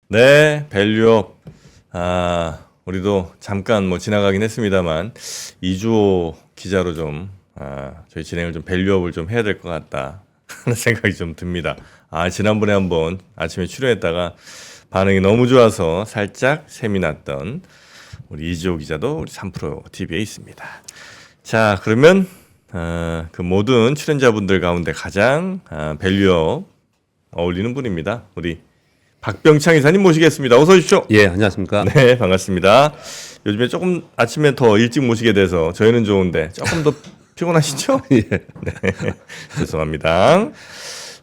네, 밸류업. 우리도 잠깐 뭐 지나가긴 했습니다만, 이주호 기자로 좀, 저희 진행을 좀 밸류업을 좀 해야 될 것 같다 하는 생각이 좀 듭니다. 지난번에 한번 아침에 출연했다가 반응이 너무 좋아서 살짝 셈이 났던 우리 이주호 기자도 우리 3프로 TV에 있습니다. 자, 그러면, 그 모든 출연자분들 가운데 가장, 밸류업 어울리는 분입니다. 우리 박병창 이사님 모시겠습니다. 어서 오십시오. 예, 안녕하십니까. 네, 반갑습니다. 요즘에 조금 아침에 더 일찍 모시게 돼서 저희는 좋은데 조금 더 피곤하시죠? 예. 네, 죄송합니다.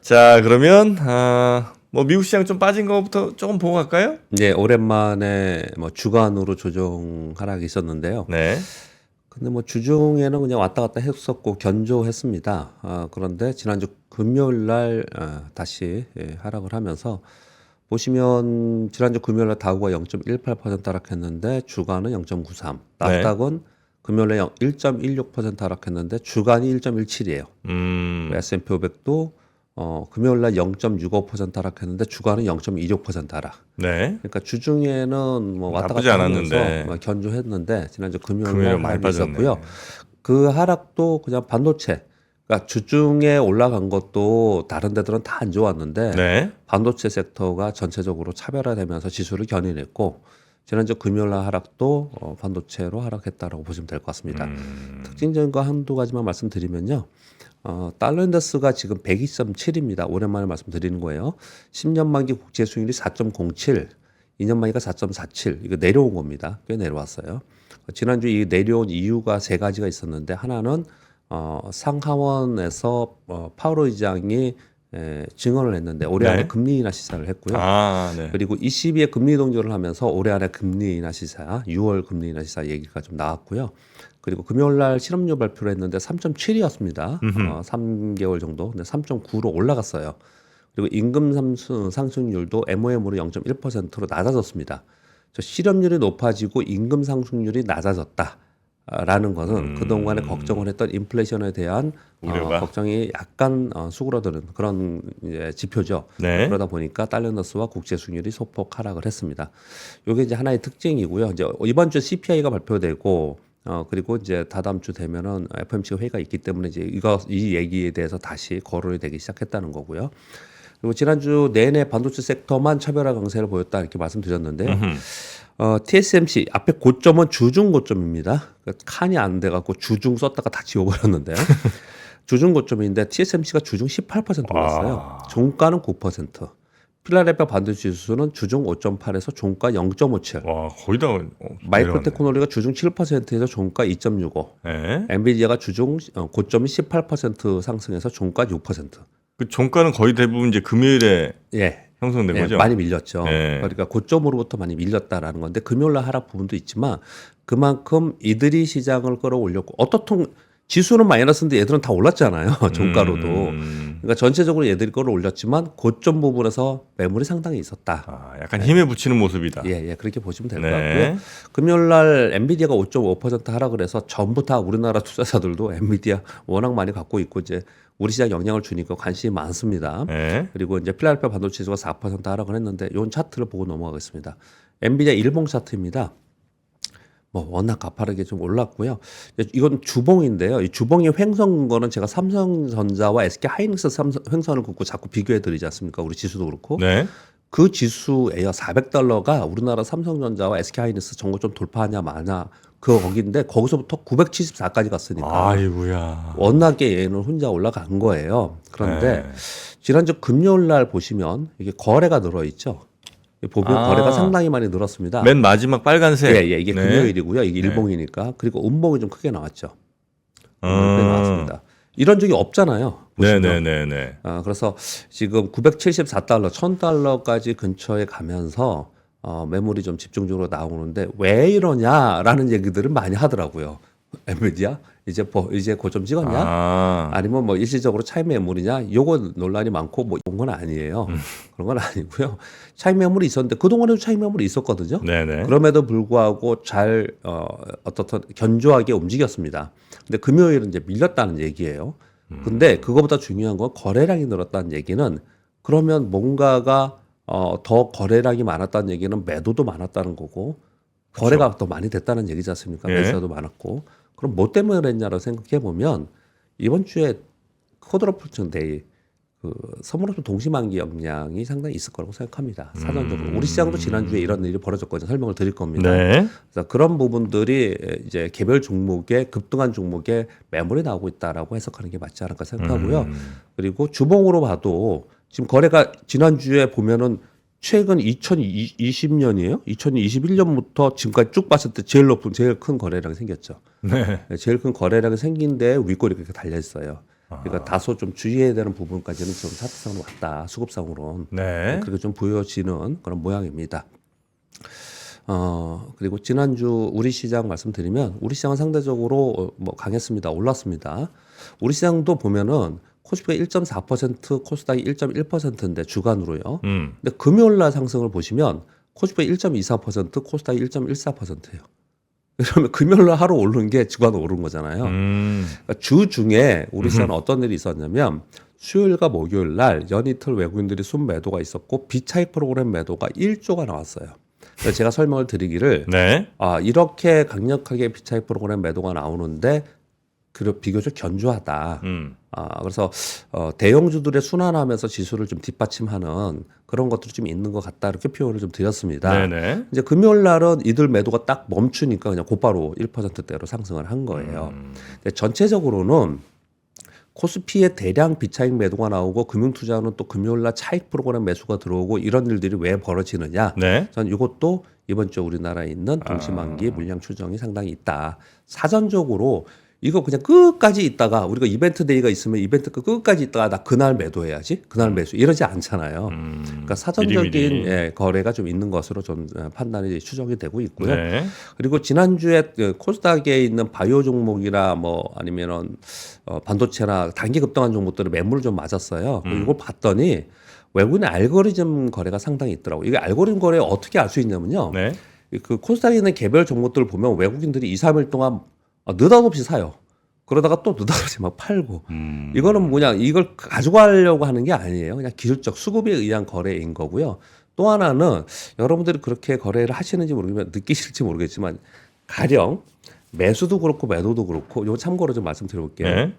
자, 그러면 뭐 미국 시장 좀 빠진 거부터 조금 보고 갈까요? 예, 오랜만에 뭐 주간으로 조정 하락이 있었는데요. 네, 근데 뭐 주중에는 그냥 왔다 갔다 했었고 견조했습니다. 그런데 지난주 금요일 날 다시 하락을 하면서 보시면 지난주 금요일 날 다우가 0.18% 하락했는데 주간은 0.93. 나스닥은 금요일 날 1.16% 하락했는데 주간이 1.17이에요. S&P 500도 금요일 날 0.65% 하락했는데 주간은 0.26% 하락. 네, 그러니까 주중에는 뭐 왔다 나쁘지 갔다 하면서 않았는데. 뭐 견조했는데 지난주 금요일 금요일에 날 많이 하락이 빠졌네. 있었고요. 그 하락도 그냥 반도체. 그러니까 주중에 올라간 것도 다른 데들은 다 안 좋았는데 네, 반도체 섹터가 전체적으로 차별화되면서 지수를 견인했고 지난주 금요일 날 하락도 반도체로 하락했다라고 보시면 될 것 같습니다. 특징적인 거 한두 가지만 말씀드리면요. 달러 인더스가 지금 102.7입니다. 오랜만에 말씀드리는 거예요. 10년 만기 국채 수익률이 4.07, 2년 만기가 4.47. 이거 내려온 겁니다. 꽤 내려왔어요. 지난주 이 내려온 이유가 세 가지가 있었는데 하나는 상하원에서 파월 의장이 증언을 했는데 올해 안에 네. 금리 인하 시사를 했고요. 네. 그리고 22에 금리 동결을 하면서 올해 안에 금리 인하 시사, 6월 금리 인하 시사 얘기가 좀 나왔고요. 그리고 금요일 날 실업률 발표를 했는데 3.7이었습니다. 3개월 정도. 근데 3.9로 올라갔어요. 그리고 임금 상승률도 MOM으로 0.1%로 낮아졌습니다. 실업률이 높아지고 임금 상승률이 낮아졌다. 라는 것은 그동안에 걱정을 했던 인플레이션에 대한 우려가? 걱정이 약간 수그러드는 그런 이제 지표죠. 네. 그러다 보니까 달러너스와 국제 수익률이 소폭 하락을 했습니다. 이게 이제 하나의 특징이고요. 이제 이번 주 CPI가 발표되고 그리고 이제 다다음 주 되면은 FOMC 회의가 있기 때문에 이제 이 얘기에 대해서 다시 거론이 되기 시작했다는 거고요. 그리고 지난주 내내 반도체 섹터만 차별화 강세를 보였다 이렇게 말씀드렸는데요. TSMC 앞에 고점은 주중 고점입니다. 그러니까 칸이 안 돼갖고 주중 썼다가 다 지워버렸는데요. 주중 고점인데 TSMC가 주중 18% 올랐어요. 종가는 9%. 필라델피아 반도체 지수는 주중 5.8에서 종가 0.57. 와, 거의 다 마이크로 내려왔네. 테크놀리가 주중 7%에서 종가 2.65. 네. 엔비디아가 주중 고점이 18% 상승해서 종가 6%. 그 종가는 거의 대부분 이제 금요일에 예. 형성된 거죠? 많이 밀렸죠. 네. 그러니까 고점으로부터 많이 밀렸다라는 건데 금요일 날 하락 부분도 있지만 그만큼 이들이 시장을 끌어올렸고 어떻든 지수는 마이너스인데 얘들은 다 올랐잖아요. 종가로도. 그러니까 전체적으로 얘들이 끌어올렸지만 고점 부분에서 매물이 상당히 있었다. 약간 힘에 붙이는 모습이다. 예, 그렇게 보시면 될 것 네. 같고요. 금요일 날 엔비디아가 5.5% 하락을 해서 전부 다 우리나라 투자자들도 엔비디아 워낙 많이 갖고 있고 이제 우리 시장 영향을 주니까 관심이 많습니다. 네. 그리고 이제 필라델피아 반도체 지수가 4% 하락을 했는데 이 차트를 보고 넘어가겠습니다. 엔비디아 일봉 차트입니다. 뭐 워낙 가파르게 좀 올랐고요. 이건 주봉인데요. 이 주봉이 횡성 거는 제가 삼성전자와 SK 하이닉스 횡선을 긋고 자꾸 비교해 드리지 않습니까? 우리 지수도 그렇고. 네. 그 지수에요. 400달러가 우리나라 삼성전자와 SK 하이닉스 정거 좀 돌파하냐 마냐 거기인데 거기서부터 974까지 갔으니까 아이고야. 워낙에 얘는 혼자 올라간 거예요. 그런데 네. 지난주 금요일 날 보시면 이게 거래가 늘어 있죠. 보면 거래가 상당히 많이 늘었습니다. 맨 마지막 빨간색. 예, 이게 네. 금요일이고요. 이게 일봉이니까. 그리고 음봉이 좀 크게 나왔죠. 크게 나왔습니다. 이런 적이 없잖아요. 보시면. 네네네네. 그래서 지금 974달러, 1000달러까지 근처에 가면서 매물이 좀 집중적으로 나오는데 왜 이러냐라는 얘기들을 많이 하더라고요. 엔비디아 이제 고점 찍었냐? 아니면 뭐 일시적으로 차익 매물이냐? 요거 논란이 많고 뭐 이런 건 아니에요. 그런 건 아니고요. 차익 매물이 있었는데 그동안에도 차익 매물이 있었거든요. 네네. 그럼에도 불구하고 잘 어떻든 견조하게 움직였습니다. 근데 금요일은 이제 밀렸다는 얘기예요. 근데 그거보다 중요한 건 거래량이 늘었다는 얘기는 그러면 뭔가가 더 거래량이 많았다는 얘기는 매도도 많았다는 거고 거래가 더 많이 됐다는 얘기지 않습니까? 예. 매수도 많았고 그럼 뭐 때문에 그랬냐라고 생각해 보면 이번 주에 코드로플 데이 그 선물옵션 동시만기 역량이 상당히 있을 거라고 생각합니다. 사전적으로 우리 시장도 지난주에 이런 일이 벌어졌거든요. 설명을 드릴 겁니다. 네. 그래서 그런 부분들이 이제 개별 종목에 급등한 종목에 매물이 나오고 있다라고 해석하는 게 맞지 않을까 생각하고요. 그리고 주봉으로 봐도 지금 거래가 지난주에 보면은 최근 2020년이에요. 2021년부터 지금까지 쭉 봤을 때 제일 높은 제일 큰 거래량이 생겼죠. 네. 제일 큰 거래량이 생긴 데 윗골이 그렇게 달려 있어요. 그러니까 다소 좀 주의해야 되는 부분까지는 좀 차트상으로 왔다. 수급상으로는 네. 그렇게 좀 보여지는 그런 모양입니다. 그리고 지난주 우리 시장 말씀드리면 우리 시장은 상대적으로 뭐 강했습니다. 올랐습니다. 우리 시장도 보면은 코스피가 1.4%, 코스닥이 1.1%인데 주간으로요. 근데 금요일 날 상승을 보시면 코스피가 1.24%, 코스닥이 1.14%예요. 그러면 금요일 날 하루 오른 게 주간 오른 거잖아요. 그러니까 주 중에 우리 시장은 어떤 일이 있었냐면 수요일과 목요일 날 연이틀 외국인들이 순매도가 있었고 비차익 프로그램 매도가 1조가 나왔어요. 그래서 제가 설명을 드리기를 네. 이렇게 강력하게 비차익 프로그램 매도가 나오는데 비교적 견조하다. 그래서 대형주들의 순환하면서 지수를 좀 뒷받침하는 그런 것들이 좀 있는 것 같다. 이렇게 표현을 좀 드렸습니다. 네네. 이제 금요일 날은 이들 매도가 딱 멈추니까 그냥 곧바로 1%대로 상승을 한 거예요. 근데 전체적으로는 코스피에 대량 비차익 매도가 나오고 금융투자는 또 금요일 날 차익 프로그램 매수가 들어오고 이런 일들이 왜 벌어지느냐. 네. 전 이것도 이번 주 우리나라에 있는 동시만기 물량 추정이 상당히 있다. 사전적으로 이거 그냥 끝까지 있다가 우리가 이벤트 데이가 있으면 이벤트 끝까지 있다가 나 그날 매도해야지 그날 매수 이러지 않잖아요. 그러니까 사전적인 미리미리. 거래가 좀 있는 것으로 좀 판단이 추정이 되고 있고요. 네. 그리고 지난주에 코스닥에 있는 바이오 종목이나 뭐 아니면은 반도체나 단기 급등한 종목들은 매물을 좀 맞았어요. 이걸 봤더니 외국인의 알고리즘 거래가 상당히 있더라고요. 이게 알고리즘 거래 어떻게 알 수 있냐면요. 네. 그 코스닥에 있는 개별 종목들을 보면 외국인들이 2, 3일 동안 느닷없이 사요. 그러다가 또 느닷없이 막 팔고. 이거는 뭐냐, 이걸 가져가려고 하는 게 아니에요. 그냥 기술적 수급에 의한 거래인 거고요. 또 하나는 여러분들이 그렇게 거래를 하시는지 모르겠지만 느끼실지 모르겠지만 가령 매수도 그렇고 매도도 그렇고 이거 참고로 좀 말씀드려볼게요. 네.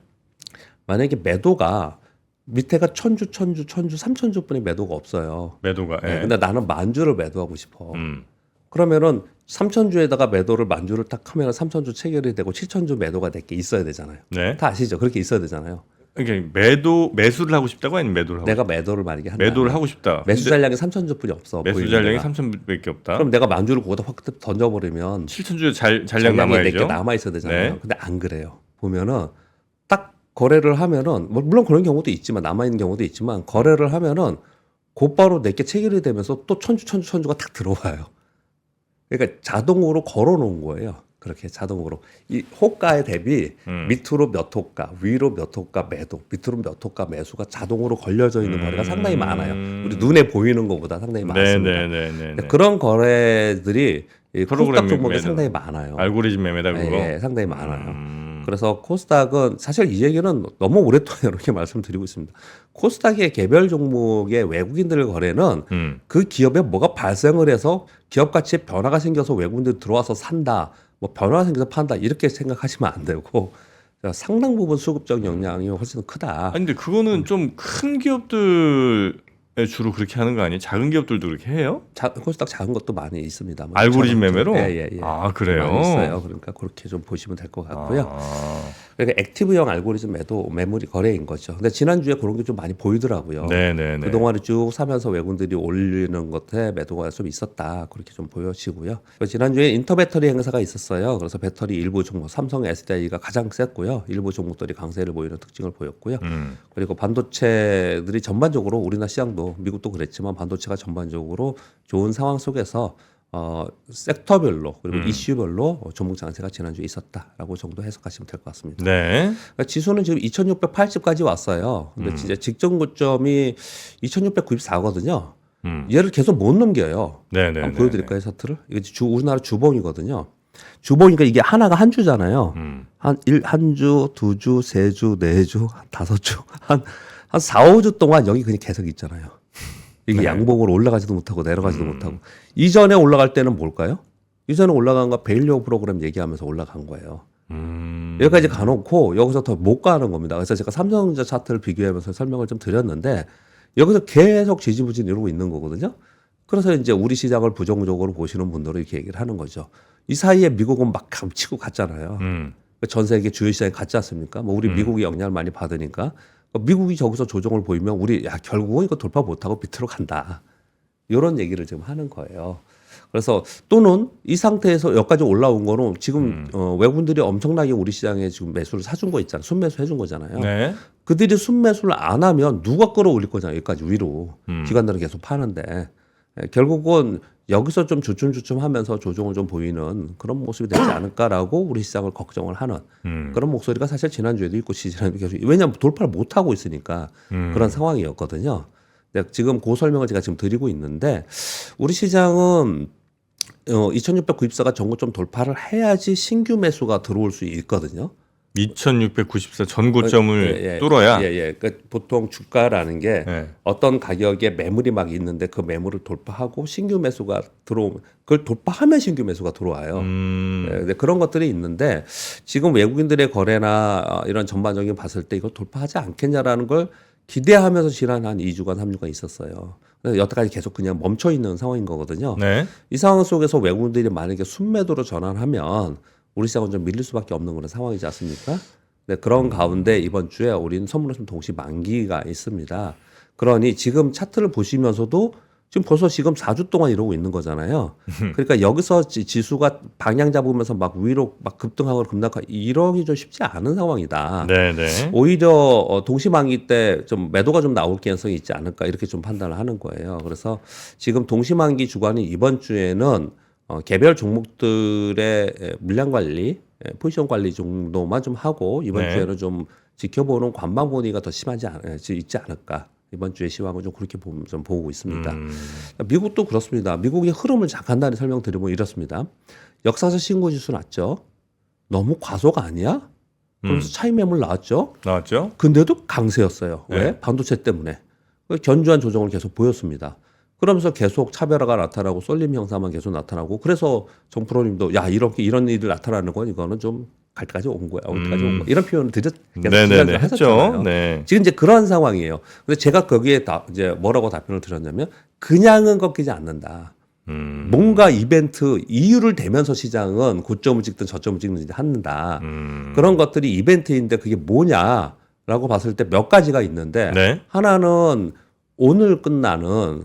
만약에 매도가 밑에가 1000주, 3000주뿐이 매도가 없어요. 매도가. 네, 예. 근데 나는 만주를 매도하고 싶어. 음. 그러면은 3000주에다가 매도를 만주를 딱 하면 3000주 체결이 되고 7000주 매도가 될 게 있어야 되잖아요. 네. 다 아시죠? 그렇게 있어야 되잖아요. 그러니까 매수를 하고 싶다고 아니면 매도를 하고 내가 매도를 만약에 한다. 매도를 하고 싶다. 매수 잔량이 3000주뿐이 없어. 매수 보이는 잔량이 데가. 3,000밖에 없다. 그럼 내가 만주를 거기다 확 던져버리면 7,000주에 잔량 잔량이 남아야죠. 내게 남아 있어야 되잖아요. 네. 근데 안 그래요. 보면은 딱 거래를 하면은 물론 그런 경우도 있지만 남아 있는 경우도 있지만 거래를 하면은 곧바로 내게 체결이 되면서 또 1000주가 딱 들어와요. 그러니까 자동으로 걸어놓은 거예요. 그렇게 자동으로 이 호가에 대비 밑으로 몇 호가, 위로 몇 호가 매도, 밑으로 몇 호가 매수가 자동으로 걸려져 있는 거래가 상당히 많아요. 우리 눈에 보이는 것보다 상당히 많습니다. 네네네. 그런 거래들이 이 프로그램 코스닥 종목에 매매. 상당히 많아요. 알고리즘 매매다 그거. 예, 상당히 많아요. 그래서 코스닥은 사실 이 얘기는 너무 오랫동안 이렇게 말씀드리고 있습니다. 코스닥의 개별 종목의 외국인들 거래는 그 기업에 뭐가 발생을 해서 기업 가치에 변화가 생겨서 외국인들이 들어와서 산다, 뭐 변화가 생겨서 판다 이렇게 생각하시면 안 되고 상당 부분 수급적 영향이 훨씬 크다. 아니 근데 그거는 좀 큰 기업들에 주로 그렇게 하는 거 아니에요? 작은 기업들도 그렇게 해요? 코스닥 작은 것도 많이 있습니다. 뭐 알고리즘 매매로? 예. 아, 그래요? 많이 있어요. 그러니까 그렇게 좀 보시면 될 것 같고요. 그러니까 액티브형 알고리즘 매물이 거래인 거죠. 근데 지난주에 그런 게 좀 많이 보이더라고요. 네네네. 그동안에 쭉 사면서 외국인들이 올리는 것에 매도가 좀 있었다. 그렇게 좀 보여지고요. 지난주에 인터배터리 행사가 있었어요. 그래서 배터리 일부 종목, 삼성 SDI가 가장 셌고요. 일부 종목들이 강세를 보이는 특징을 보였고요. 그리고 반도체들이 전반적으로 우리나라 시장도 미국도 그랬지만 반도체가 전반적으로 좋은 상황 속에서 섹터별로 그리고 이슈별로 종목 장세가 지난주에 있었다라고 정도 해석하시면 될 것 같습니다. 네. 그러니까 지수는 지금 2680까지 왔어요. 근데 진짜 직전 고점이 2694거든요. 얘를 계속 못 넘겨요. 네네. 한번 보여드릴까요, 차트를? 이거 우리나라 주봉이거든요. 주봉이니까 이게 하나가 한 주잖아요. 한 주, 두 주, 세 주, 네 주, 다섯 주, 한 4, 5주 동안 여기 그냥 계속 있잖아요. 이게 네. 양봉으로 올라가지도 못하고 내려가지도 못하고. 이전에 올라갈 때는 뭘까요? 이전에 올라간 거 베일리오 프로그램 얘기하면서 올라간 거예요. 여기까지 가놓고 여기서 더 못 가는 겁니다. 그래서 제가 삼성전자 차트를 비교하면서 설명을 좀 드렸는데 여기서 계속 지지부진 이러고 있는 거거든요. 그래서 이제 우리 시장을 부정적으로 보시는 분들은 이렇게 얘기를 하는 거죠. 이 사이에 미국은 막 감치고 갔잖아요. 전 세계 주요 시장에 갔지 않습니까? 뭐 우리 미국이 영향을 많이 받으니까 미국이 저기서 조정을 보이면 우리 야 결국은 이거 돌파 못하고 밑으로 간다. 이런 얘기를 지금 하는 거예요. 그래서 또는 이 상태에서 여기까지 올라온 거는 지금 외국인들이 엄청나게 우리 시장에 지금 매수를 사준 거 있잖아요. 순매수 해준 거잖아요. 네. 그들이 순매수를 안 하면 누가 끌어올릴 거잖아요. 여기까지 위로. 기관들은 계속 파는데 결국은 여기서 좀 주춤주춤하면서 조정을 좀 보이는 그런 모습이 되지 않을까라고 우리 시장을 걱정을 하는 그런 목소리가 사실 지난주에도 있고 지난주에도 계속 왜냐하면 돌파를 못 하고 있으니까 그런 상황이었거든요. 지금 그 설명을 제가 지금 드리고 있는데 우리 시장은 2694가 전고점 돌파를 해야지 신규 매수가 들어올 수 있거든요. 2694 전고점을 뚫어야. 그러니까 보통 주가라는 게 네. 어떤 가격에 매물이 막 있는데 그 매물을 돌파하고 신규 매수가 들어오면 그걸 돌파하면 신규 매수가 들어와요. 근데 그런 것들이 있는데 지금 외국인들의 거래나 이런 전반적인 봤을 때 이걸 돌파하지 않겠냐라는 걸 기대하면서 지난 한 2주간 3주간 있었어요. 그래서 여태까지 계속 그냥 멈춰 있는 상황인 거거든요. 네. 이 상황 속에서 외국인들이 만약에 순매도로 전환하면 우리 시장은 좀 밀릴 수밖에 없는 그런 상황이지 않습니까? 네, 그런 가운데 이번 주에 우리는 선물없음 동시 만기가 있습니다. 그러니 지금 차트를 보시면서도 지금 벌써 지금 4주 동안 이러고 있는 거잖아요. 그러니까 여기서 지수가 방향 잡으면서 막 위로 막 급등하고 급락하고 이러기 좀 쉽지 않은 상황이다. 네. 오히려 동시만기 때 좀 매도가 좀 나올 가능성이 있지 않을까 이렇게 좀 판단을 하는 거예요. 그래서 지금 동시만기 주간이 이번 주에는 개별 종목들의 물량 관리, 포지션 관리 정도만 좀 하고 이번 네. 주에는 좀 지켜보는 관망 분위기가 더 있지 않을까. 이번 주의 시황은 좀 그렇게 좀 보고 있습니다. 미국도 그렇습니다. 미국의 흐름을 간단히 설명드리면 이렇습니다. 역사적 신고 지수 났죠. 너무 과소가 아니야? 그러면서 차익 매물 나왔죠. 나왔죠? 근데도 강세였어요. 왜? 네. 반도체 때문에. 견조한 조정을 계속 보였습니다. 그러면서 계속 차별화가 나타나고 쏠림 형사만 계속 나타나고 그래서 정프로님도 야 이렇게 이런 일이 나타나는 건 이거는 좀 갈 때까지 온 거야. 올 때까지 온 거야. 이런 표현을 계속 네네네. 하셨잖아요. 했죠. 네. 지금 이제 그런 상황이에요. 근데 제가 거기에 이제 뭐라고 답변을 드렸냐면 그냥은 꺾이지 않는다. 뭔가 이벤트 이유를 대면서 시장은 고점을 찍든 저점을 찍든지 한다. 그런 것들이 이벤트인데 그게 뭐냐라고 봤을 때 몇 가지가 있는데 네. 하나는 오늘 끝나는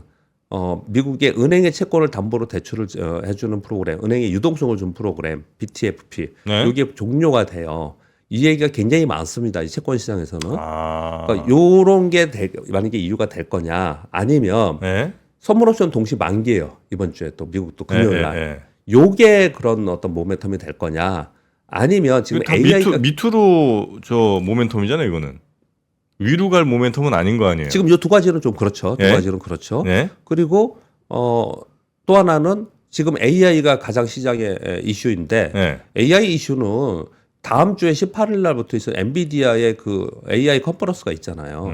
미국의 은행의 채권을 담보로 대출을 해주는 프로그램, 은행의 유동성을 준 프로그램, BTFP, 네. 이게 종료가 돼요. 이 얘기가 굉장히 많습니다. 이 채권 시장에서는. 아. 그러니까 요런 게 만약에 이유가 될 거냐, 아니면 네. 선물 옵션 동시 만기예요. 이번 주에 또 미국도 금요일 날. 네. 요게 그런 어떤 모멘텀이 될 거냐, 아니면 지금 다 AI가 밑으로 저 모멘텀이잖아요, 이거는. 위로 갈 모멘텀은 아닌 거 아니에요? 지금 요 두 가지는 좀 그렇죠. 두 네. 가지는 그렇죠. 네. 그리고 또 하나는 지금 AI가 가장 시장의 이슈인데 네. AI 이슈는 다음 주에 18일 날부터 있어 엔비디아의 그 AI 컨퍼런스가 있잖아요.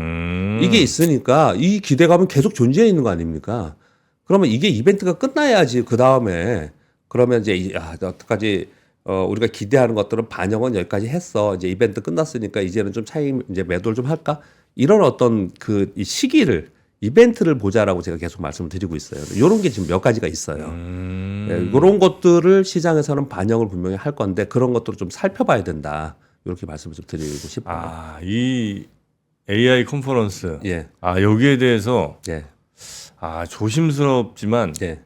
이게 있으니까 이 기대감은 계속 존재해 있는 거 아닙니까? 그러면 이게 이벤트가 끝나야지 그 다음에 그러면 이제 여태까지 우리가 기대하는 것들은 반영은 여기까지 했어. 이제 이벤트 끝났으니까 이제는 좀 차익 이제 매도를 좀 할까? 이런 어떤 그 이 시기를 이벤트를 보자라고 제가 계속 말씀을 드리고 있어요. 이런 게 지금 몇 가지가 있어요. 네, 이런 것들을 시장에서는 반영을 분명히 할 건데 그런 것들을 좀 살펴봐야 된다. 이렇게 말씀을 좀 드리고 싶어요. 아, 이 AI 컨퍼런스. 예, 아, 여기에 대해서 예, 조심스럽지만 예,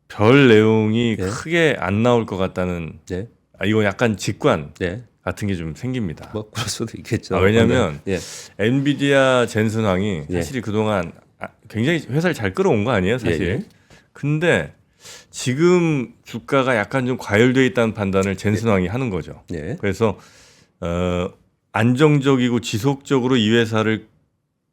별 내용이 예. 크게 안 나올 것 같다는 예, 이거 약간 직관 예. 같은 게 좀 생깁니다. 뭐 그럴 수도 있겠죠. 왜냐하면 예, 엔비디아 젠슨 황이 예. 사실 그동안 굉장히 회사를 잘 끌어온 거 아니에요, 사실. 예. 근데 지금 주가가 약간 좀 과열돼 있다는 판단을 젠슨 황이 하는 거죠. 예, 그래서 안정적이고 지속적으로 이 회사를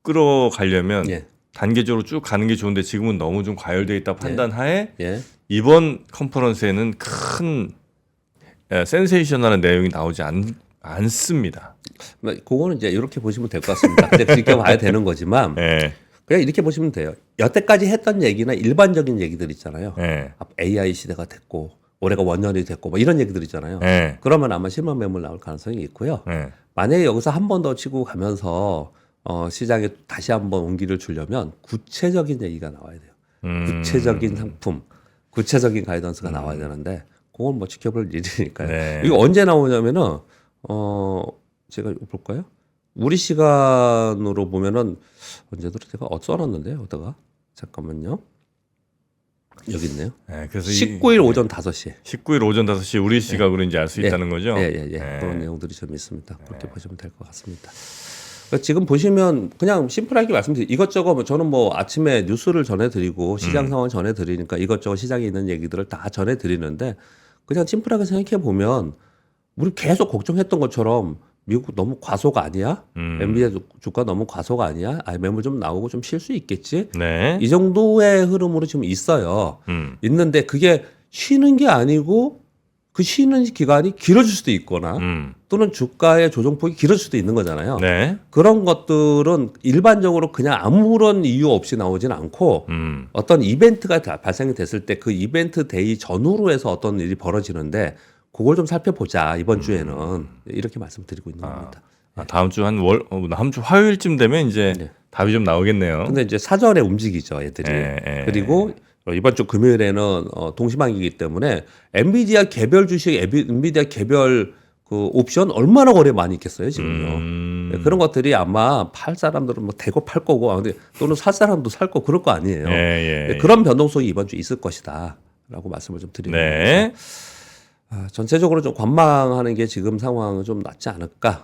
끌어가려면 예, 단계적으로 쭉 가는 게 좋은데 지금은 너무 좀 과열돼 있다 판단하에 예. 이번 컨퍼런스에는 큰 센세이셔널한 내용이 나오지 않습니다. 그거는 이제 이렇게 보시면 될 것 같습니다. 근데 지켜봐야 되는 거지만 네. 그냥 이렇게 보시면 돼요. 여태까지 했던 얘기나 일반적인 얘기들 있잖아요. 예. AI 시대가 됐고 올해가 원년이 됐고 뭐 이런 얘기들 있잖아요. 예. 그러면 아마 실물 매물 나올 가능성이 있고요. 예. 만약에 여기서 한 번 더 치고 가면서 시장에 다시 한번 온기를 주려면 구체적인 얘기가 나와야 돼요. 구체적인 상품, 구체적인 가이던스가 나와야 되는데 그건 뭐 지켜볼 일이니까요. 네. 이거 언제 나오냐면은 제가 이거 볼까요? 우리 시간으로 보면은 언제더라 제가 써놨는데요. 어디다가 잠깐만요. 여기 있네요. 예. 그래서 19일 오전 5시. 19일 오전 5시 우리 시각으로 이제 알 수 있다는 거죠. 예. 그런 내용들이 좀 있습니다. 그렇게 보시면 될 것 같습니다. 그러니까 지금 보시면 그냥 심플하게 말씀드리면 이것저것 저는 뭐 아침에 뉴스를 전해드리고 시장 상황 전해드리니까 이것저것 시장에 있는 얘기들을 다 전해드리는데 그냥 심플하게 생각해 보면 우리 계속 걱정했던 것처럼 미국 너무 과소가 아니야? 엔비디아 주가 너무 과소가 아니야? 매물 좀 나오고 좀 쉴 수 있겠지? 네. 이 정도의 흐름으로 지금 있어요. 있는데 그게 쉬는 게 아니고 그 쉬는 기간이 길어질 수도 있거나 또는 주가의 조정폭이 길어질 수도 있는 거잖아요. 네. 그런 것들은 일반적으로 그냥 아무런 이유 없이 나오진 않고 어떤 이벤트가 발생이 됐을 때 그 이벤트 데이 전후로 해서 어떤 일이 벌어지는데 그걸 좀 살펴보자 이번 주에는 이렇게 말씀드리고 있는 겁니다. 다음 주 다음 주 화요일쯤 되면 이제 네. 답이 좀 나오겠네요. 근데 이제 사전에 움직이죠, 애들이. 그리고 이번 주 금요일에는 동시만기이기 때문에 엔비디아 개별 주식, 엔비디아 개별 그 옵션 얼마나 거래 많이 있겠어요, 지금요. 네, 그런 것들이 아마 팔 사람들은 뭐 대거 팔 거고, 근데 또는 살 사람도 살 거 그럴 거 아니에요. 네, 그런 변동성이 이번 주 있을 것이다라고 말씀을 좀 드리는 네. 거죠. 전체적으로 좀 관망하는 게 지금 상황은 좀 낫지 않을까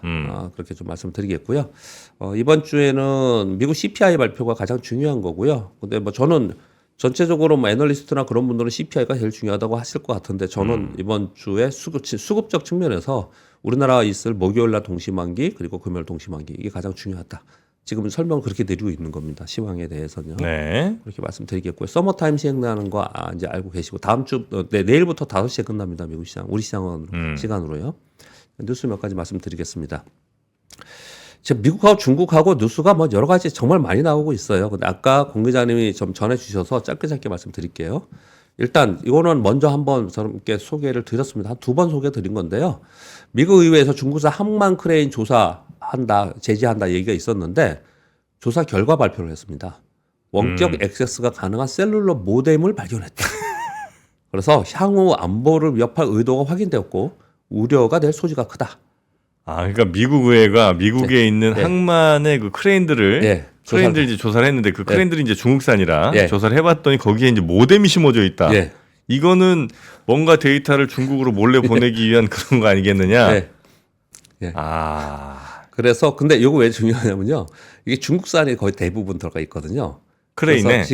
그렇게 좀 말씀드리겠고요. 이번 주에는 미국 CPI 발표가 가장 중요한 거고요. 근데 뭐 저는 전체적으로 뭐 애널리스트나 그런 분들은 CPI가 제일 중요하다고 하실 것 같은데 저는 이번 주에 수급적 측면에서 우리나라가 있을 목요일날 동시만기 그리고 금요일 동시만기 이게 가장 중요하다. 지금 설명을 그렇게 내리고 있는 겁니다. 시황에 대해서는요. 네. 그렇게 말씀드리겠고요. 서머타임 시행되는 거 이제 알고 계시고 다음 주 내일부터 5시에 끝납니다. 미국 시장, 우리 시간으로요. 뉴스 몇 가지 말씀드리겠습니다. 지금 미국하고 중국하고 뉴스가 뭐 여러 가지 정말 많이 나오고 있어요. 근데 아까 공 기자님이 좀 전해주셔서 짧게 말씀드릴게요. 일단 이거는 먼저 한번 저렇게 소개를 드렸습니다. 한 2번 소개 드린 건데요. 미국 의회에서 중국산 항만 크레인 제지한다 얘기가 있었는데 조사 결과 발표를 했습니다. 원격 액세스가 가능한 셀룰러 모뎀을 발견했다. 그래서 향후 안보를 위협할 의도가 확인되었고 우려가 될 소지가 크다. 그러니까 미국 의회가 미국에 있는 항만의 그 크레인들을 이제 조사를 했는데 그 크레인들이 이제 중국산이라 조사를 해봤더니 거기에 이제 모뎀이 심어져 있다. 이거는 뭔가 데이터를 중국으로 몰래 보내기 위한 그런 거 아니겠느냐? 그래서 근데 이거 왜 중요하냐면요. 이게 중국산이 거의 대부분 들어가 있거든요. 크레인에.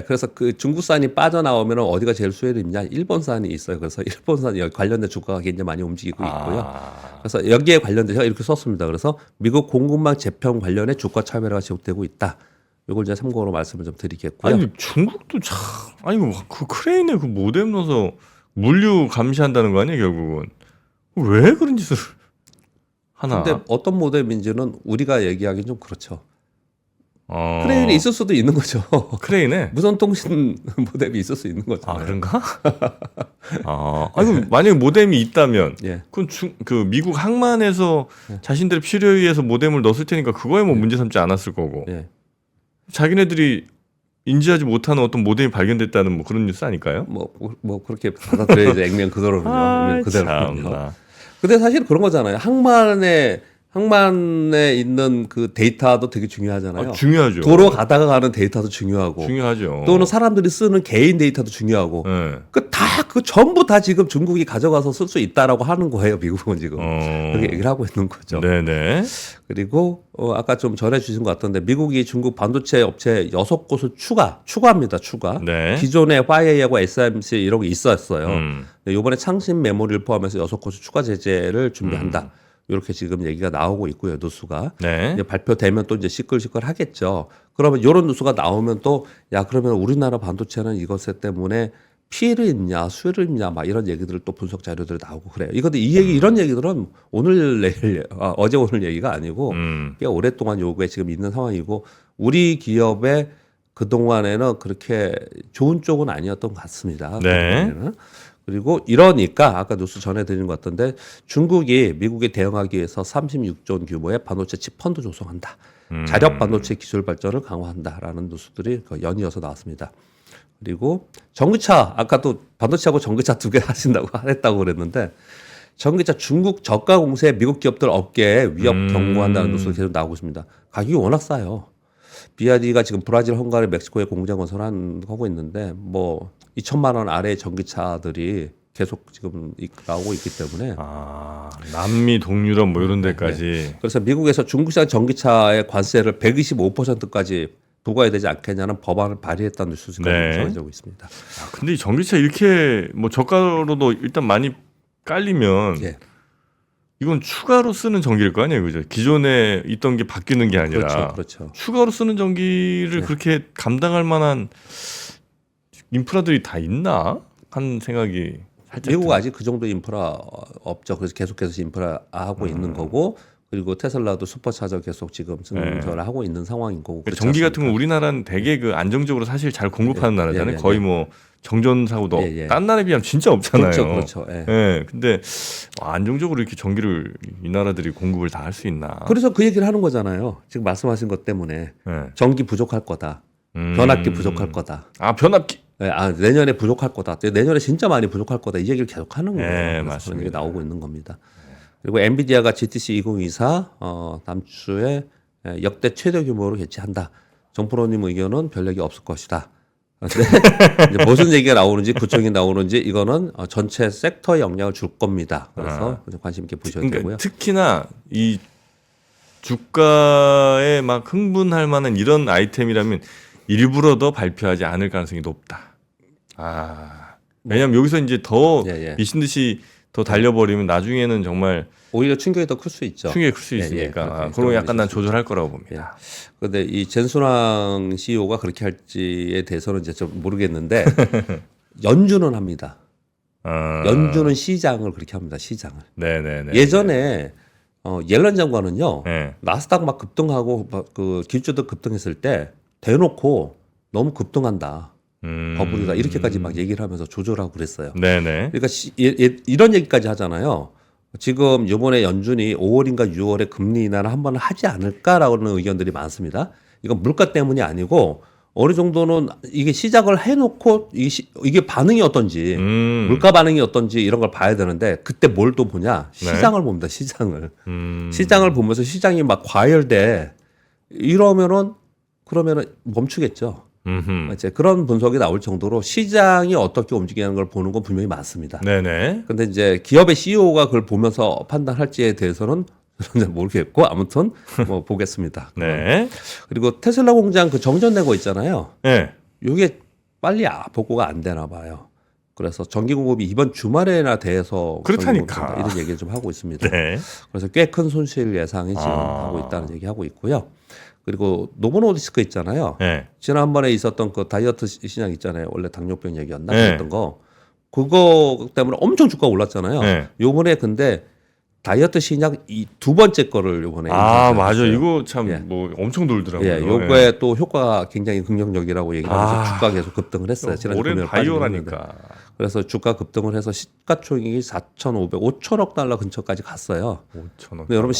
그래서 그 중국산이 빠져나오면 어디가 제일 수혜를 입냐? 일본산이 있어요. 그래서 일본산 관련된 주가가 굉장히 많이 움직이고 있고요. 그래서 여기에 관련돼서 이렇게 썼습니다. 그래서 미국 공급망 재편 관련해 주가 차별화가 지속되고 있다. 이걸 이제 참고로 말씀을 좀 드리겠고요. 아니 중국도 참 그 크레인에 그 모뎀 넣어서 물류 감시한다는 거 아니에요 결국은? 왜 그런 짓을 하나? 근데 어떤 모뎀인지는 우리가 얘기하기는 좀 그렇죠. 크레인이 있을 수도 있는 거죠. 크레인에 무선 통신 모뎀이 있을 수 있는 거죠. 그런가? 만약에 모뎀이 있다면, 그건 그 미국 항만에서 자신들의 필요에 의해서 모뎀을 넣었을 테니까 그거에 뭐 문제 삼지 않았을 거고. 자기네들이 인지하지 못하는 어떤 모뎀이 발견됐다는 뭐 그런 뉴스 아닐까요? 뭐 그렇게 받아들여야죠. 액면 그대로는요. 액면 그대로는요. 근데 사실 그런 거잖아요. 항만에 있는 그 데이터도 되게 중요하잖아요. 중요하죠. 도로 가다가 가는 데이터도 중요하고. 중요하죠. 또는 사람들이 쓰는 개인 데이터도 중요하고. 그 전부 다 지금 중국이 가져가서 쓸 수 있다라고 하는 거예요. 미국은 지금. 그렇게 얘기를 하고 있는 거죠. 네네. 그리고 아까 좀 전해주신 것 같던데 미국이 중국 반도체 업체 6곳을 추가합니다. 추가. 기존에 화웨이하고 SMC 이런 게 있었어요. 이번에 창신 메모리를 포함해서 6곳을 추가 제재를 준비한다. 이렇게 지금 얘기가 나오고 있고요, 뉴스가. 이제 발표되면 또 이제 시끌시끌 하겠죠. 그러면 이런 뉴스가 나오면 또, 그러면 우리나라 반도체는 이것 때문에 피해를 입냐, 수혜를 입냐, 막 이런 얘기들을 또 분석 자료들이 나오고 그래요. 이런 얘기들은 어제 오늘 얘기가 아니고, 꽤 오랫동안 요구에 지금 있는 상황이고, 우리 기업의 그동안에는 그렇게 좋은 쪽은 아니었던 것 같습니다. 네. 그동안에는. 그리고 이러니까 아까 뉴스 전해드린 것 같던데 중국이 미국에 대응하기 위해서 36조 원 규모의 반도체 칩 펀드 조성한다. 자력 반도체 기술 발전을 강화한다라는 뉴스들이 연이어서 나왔습니다. 그리고 전기차 아까도 반도체하고 전기차 두 개 했다고 그랬는데 전기차 중국 저가 공세 미국 기업들 업계에 위협 경고한다는 뉴스가 계속 나오고 있습니다. 가격이 워낙 싸요. BYD가 지금 브라질, 헝가리, 멕시코에 공장 건설하고 있는데 뭐 2천만 원 아래의 전기차들이 계속 지금 나오고 있기 때문에 남미, 동유럽 뭐 이런 데까지. 그래서 미국에서 중국산 전기차의 관세를 125%까지 부과해야 되지 않겠냐는 법안을 발의했다는 뉴스가 전해지고 있습니다. 근데 이 전기차 이렇게 뭐 저가로도 일단 많이 깔리면 예. 이건 추가로 쓰는 전기일 거 아니에요, 그죠? 기존에 있던 게 바뀌는 게 아니라 그렇죠. 추가로 쓰는 전기를 그렇게 감당할 만한 인프라들이 다 있나 하는 생각이 살짝 미국 아직 그 정도 인프라 없죠. 그래서 계속해서 인프라 하고 있는 거고 그리고 테슬라도 슈퍼차저 계속 지금 증설을 하고 있는 상황인 거고. 그러니까 전기 같은 건 우리나라는 되게 그 안정적으로 사실 잘 공급하는 나라잖아요. 거의 뭐 정전 사고도 딴 나라에 비하면 진짜 없잖아요. 그렇죠. 근데 안정적으로 이렇게 전기를 이 나라들이 공급을 다 할 수 있나? 그래서 그 얘기를 하는 거잖아요. 지금 말씀하신 것 때문에 전기 부족할 거다. 변압기 부족할 거다. 변압기. 내년에 부족할 거다. 내년에 진짜 많이 부족할 거다. 이 얘기를 계속 하는 거예요. 네, 그래서 맞습니다. 그런 얘기 나오고 있는 겁니다. 그리고 엔비디아가 GTC 2024 다음 주에 역대 최대 규모로 개최한다. 정프로님 의견은 별 얘기 없을 것이다. 근데 이제 무슨 얘기가 나오는지 구청이 나오는지 이거는 전체 섹터에 영향을 줄 겁니다. 그래서 관심 있게 보셔야 되고요. 특히나 이 주가에 막 흥분할 만한 이런 아이템이라면 일부러 더 발표하지 않을 가능성이 높다. 왜냐하면 여기서 이제 더 미친 듯이 더 달려버리면 나중에는 정말 오히려 충격이 더 클 수 있죠. 충격이 클 수 있으니까. 그런 거 약간 난 조절할 거라고 봅니다. 그런데 이 젠순왕 CEO가 그렇게 할지에 대해서는 이제 좀 모르겠는데 연준은 합니다. 연준은 시장을 그렇게 합니다. 시장을. 네네네. 예전에 옐런 장관은요. 나스닥 막 급등하고 그 기술주도 급등했을 때 대놓고 너무 급등한다. 버블이다. 이렇게까지 막 얘기를 하면서 조절하고 그랬어요. 네네. 그러니까 이런 얘기까지 하잖아요. 지금 이번에 연준이 5월인가 6월에 금리 인하를 한번 하지 않을까라는 의견들이 많습니다. 이건 물가 때문이 아니고 어느 정도는 이게 시작을 해놓고 이게 반응이 어떤지 물가 반응이 어떤지 이런 걸 봐야 되는데 그때 뭘 또 보냐 시장을 봅니다. 시장을 시장을 보면서 시장이 막 과열돼 이러면은 그러면은 멈추겠죠. 이제 그런 분석이 나올 정도로 시장이 어떻게 움직이는 걸 보는 건 분명히 많습니다. 네네. 근데 이제 기업의 CEO가 그걸 보면서 판단할지에 대해서는 저는 모르겠고 아무튼 뭐 보겠습니다. 네. 그리고 테슬라 공장 그 정전 내고 있잖아요. 네. 이게 빨리 복구가 안 되나 봐요. 그래서 전기 공급이 이번 주말에나 돼서 그렇다니까 이런 얘기를 좀 하고 있습니다. 네. 그래서 꽤 큰 손실 예상이 지금 하고 있다는 얘기하고 있고요. 그리고 노보노디스크 있잖아요. 네. 지난번에 있었던 그 다이어트 시장 있잖아요. 원래 당뇨병 얘기였나 그랬던 거. 그거 때문에 엄청 주가가 올랐잖아요. 요번에 근데 다이어트 신약 이 두 번째 거를 요번에 맞아. 이거 참 뭐 엄청 돌더라고요. 요거에 또 효과가 굉장히 긍정적이라고 얘기를 하면서 주가 계속 급등을 했어요. 올해 바이오라니까. 그래서 주가 급등을 해서 시가총액이 5천억 달러 근처까지 갔어요. 5천억. 근데 여러분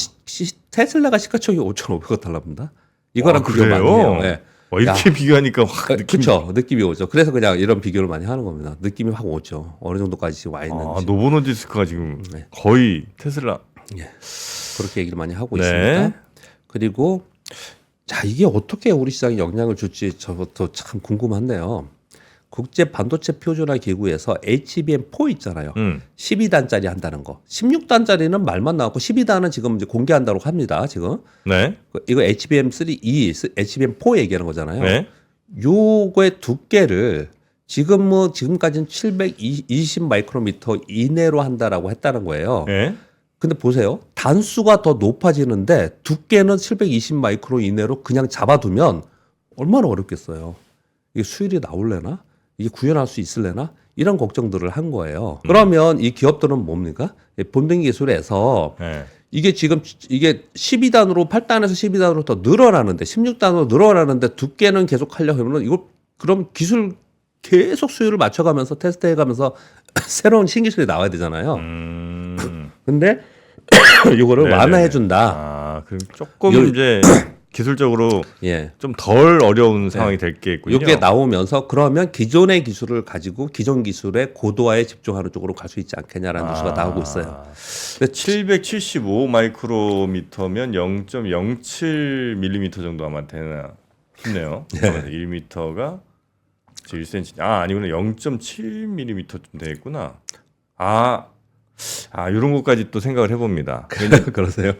테슬라가 시가총액이 5,500억 달러입니다. 이거랑 비교가 안 돼요. 네. 이렇게 비교하니까 확 그렇죠. 느낌이 오죠. 그래서 그냥 이런 비교를 많이 하는 겁니다. 느낌이 확 오죠. 어느 정도까지 지금 와 있는지. 노보노디스크가 지금 거의 테슬라. 그렇게 얘기를 많이 하고 있습니다. 그리고 자 이게 어떻게 우리 시장에 영향을 줄지 저부터 참 궁금한데요. 국제 반도체 표준화 기구에서 HBM4 있잖아요. 12단짜리 한다는 거. 16단짜리는 말만 나왔고 12단은 지금 이제 공개한다고 합니다. 지금. 네. 이거 HBM3E, HBM4 얘기하는 거잖아요. 네. 요거의 두께를 지금까지는 720 마이크로미터 이내로 한다라고 했다는 거예요. 네. 근데 보세요. 단수가 더 높아지는데 두께는 720 마이크로 이내로 그냥 잡아두면 얼마나 어렵겠어요. 이게 수율이 나올래나? 이게 구현할 수 있을래나? 이런 걱정들을 한 거예요. 그러면 이 기업들은 뭡니까? 본등 기술에서 이게 지금 이게 12단으로 8단에서 12단으로 더 늘어나는데 16단으로 늘어나는데 두께는 계속 하려고 하면 이거 그럼 기술 계속 수율을 맞춰가면서 테스트해가면서 새로운 신기술이 나와야 되잖아요. 근데 이거를 네네네. 완화해준다. 아, 그럼 조금 이제 기술적으로 예. 좀 덜 어려운 상황이 될 게 있군요. 이게 나오면서 그러면 기존의 기술을 가지고 기존 기술의 고도화에 집중하는 쪽으로 갈 수 있지 않겠냐라는 뉴스가 나오고 있어요. 근데 775 마이크로미터면 0.07mm 정도 아마 되나 싶네요. 1m가 1cm. 아니구나. 0.7mm 좀 되겠구나. 이런 것까지 또 생각을 해봅니다. 그러세요?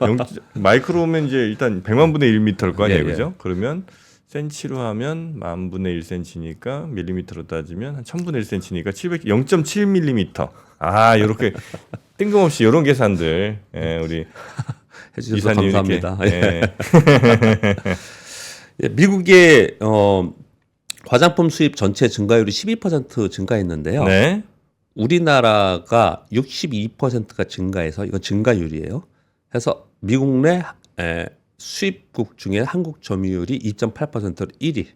마이크로면 이제 일단 100만 분의 1m일 거 아니에요, 예, 그죠? 그러면 센치로 하면 10,000 분의 1cm니까 밀리미터로 따지면 한 1000분의 1cm니까 0.7mm. 이렇게 뜬금없이 이런 계산들 우리 해주셔서 이사님 감사합니다. 이렇게, 예, 미국의 화장품 수입 전체 증가율이 12% 증가했는데요. 네. 우리나라가 62%가 증가해서 이건 증가율이에요. 해서 미국 내 수입국 중에 한국 점유율이 2.8%로 1위.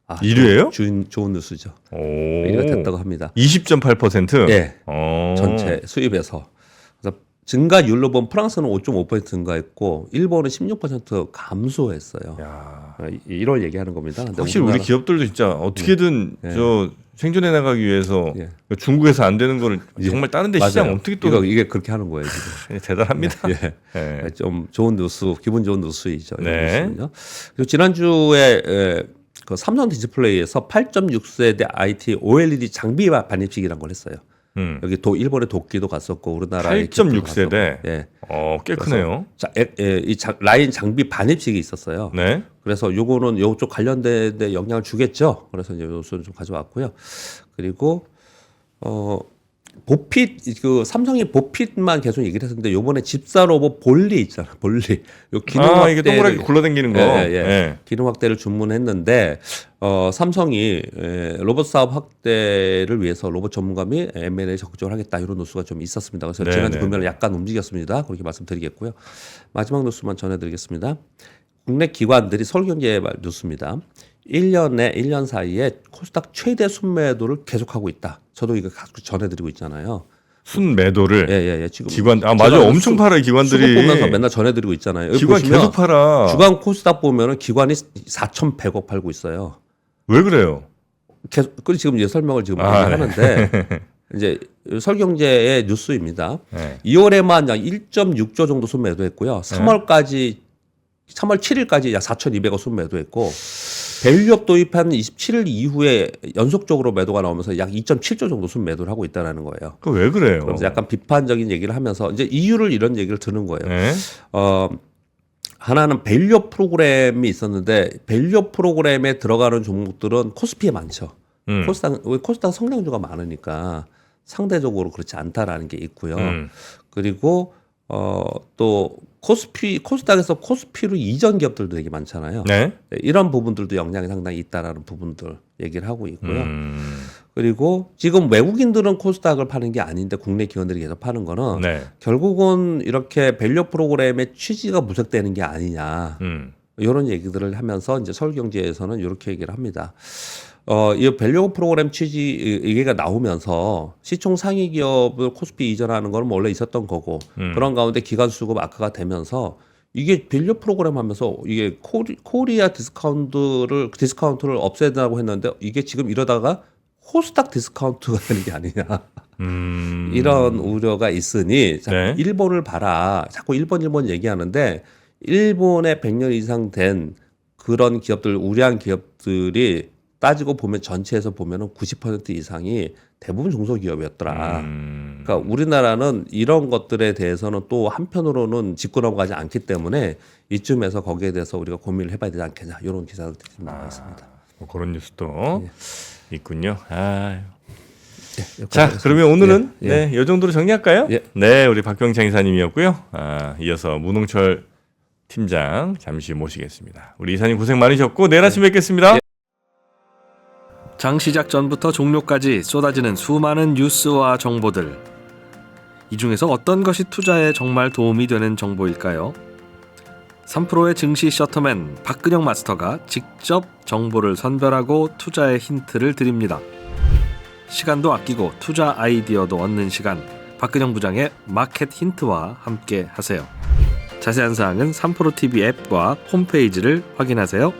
1위예요? 좋은 뉴스죠. 오. 1위가 됐다고 합니다. 20.8%? 예. 오. 전체 수입에서. 그래서 증가율로 보면 프랑스는 5.5% 증가했고 일본은 16% 감소했어요. 야. 이걸 얘기하는 겁니다. 근데 확실히 우리 기업들도 진짜 어떻게든 저 생존해 나가기 위해서 중국에서 안 되는 거를 정말 다른 데 시장 맞아요. 어떻게 또 이게 그렇게 하는 거예요, 지금. 대단합니다. 예. 좀 좋은 뉴스, 기분 좋은 뉴스이죠. 네. 그리고 지난주에 그 삼성 디스플레이에서 8.6세대 IT OLED 장비 반입식이라는 걸 했어요. 여기 일본의 도끼도 갔었고 우리나라 8.6세대. 예. 꽤 크네요. 라인 장비 반입식이 있었어요. 네. 그래서 요거는 요쪽 관련된 데 영향을 주겠죠. 그래서 이제 요소를 좀 가져왔고요. 그리고 보핏 그 삼성이 보핏만 계속 얘기를 했었는데 요번에 집사 로봇 볼리 있잖아. 볼리. 요 기능 확대 이게 동그랗게 굴러다니는 거. 예. 기능 확대를 주문했는데 삼성이 로봇 사업 확대를 위해서 로봇 전문가 및 M&A 적극적으로 하겠다 이런 뉴스가 좀 있었습니다. 그래서 지난주 금요일에 약간 움직였습니다. 그렇게 말씀드리겠고요. 마지막 뉴스만 전해드리겠습니다. 국내 기관들이 서울경제 뉴스입니다. 1년 사이에 코스닥 최대 순매도를 계속하고 있다. 저도 이거 계속 전해드리고 있잖아요. 순매도를. 예. 지금 기관 맞아 엄청 팔아요 기관들이. 수급 보면서 맨날 전해드리고 있잖아요. 여기 기관 계속 팔아. 주간 코스닥 보면은 기관이 4,100억 팔고 있어요. 왜 그래요? 계속 지금 이제 설명을 지금 하는데 이제 설경제의 뉴스입니다. 2월에만 약 1.6조 정도 순매도했고요. 3월 7일까지 약 4,200억 순매도했고 밸류업 도입한 27일 이후에 연속적으로 매도가 나오면서 약 2.7조 정도 순매도를 하고 있다는 거예요. 그 왜 그래요? 그래서 약간 비판적인 얘기를 하면서 이제 이유를 이런 얘기를 드는 거예요. 하나는 밸류업 프로그램이 있었는데 밸류업 프로그램에 들어가는 종목들은 코스피에 많죠. 코스닥 성장주가 많으니까 상대적으로 그렇지 않다라는 게 있고요. 그리고 또 코스닥에서 코스피로 이전 기업들도 되게 많잖아요. 네. 이런 부분들도 영향이 상당히 있다라는 부분들 얘기를 하고 있고요. 그리고 지금 외국인들은 코스닥을 파는 게 아닌데 국내 기관들이 계속 파는 거는 결국은 이렇게 밸류 프로그램의 취지가 무색되는 게 아니냐. 이런 얘기들을 하면서 이제 서울경제에서는 이렇게 얘기를 합니다. 이 밸류 프로그램 취지 얘기가 나오면서 시총 상위 기업을 코스피 이전하는 거는 원래 있었던 거고 그런 가운데 기관 수급 악화가 되면서 이게 밸류 프로그램 하면서 이게 코리아 디스카운트를 없애자고 했는데 이게 지금 이러다가 코스닥 디스카운트가 되는 게 아니냐. 이런 우려가 있으니 일본을 봐라. 자꾸 일본 얘기하는데 일본에 100년 이상 된 그런 기업들 우량 기업들이 따지고 보면 전체에서 보면은 90% 이상이 대부분 중소기업이었더라. 그러니까 우리나라는 이런 것들에 대해서는 또 한편으로는 짚고 넘어가지 않기 때문에 이쯤에서 거기에 대해서 우리가 고민을 해봐야 되지 않겠냐 이런 기사들이 나와 있습니다. 그런 뉴스도 있군요. 자, 그러면 오늘은 이 정도로 정리할까요? 네, 우리 박경창 이사님이었고요. 이어서 문홍철 팀장 잠시 모시겠습니다. 우리 이사님 고생 많으셨고 내일 아침 뵙겠습니다. 장 시작 전부터 종료까지 쏟아지는 수많은 뉴스와 정보들. 이 중에서 어떤 것이 투자에 정말 도움이 되는 정보일까요? 3프로의 증시 셔터맨 박근영 마스터가 직접 정보를 선별하고 투자의 힌트를 드립니다. 시간도 아끼고 투자 아이디어도 얻는 시간, 박근영 부장의 마켓 힌트와 함께 하세요. 자세한 사항은 3프로TV 앱과 홈페이지를 확인하세요.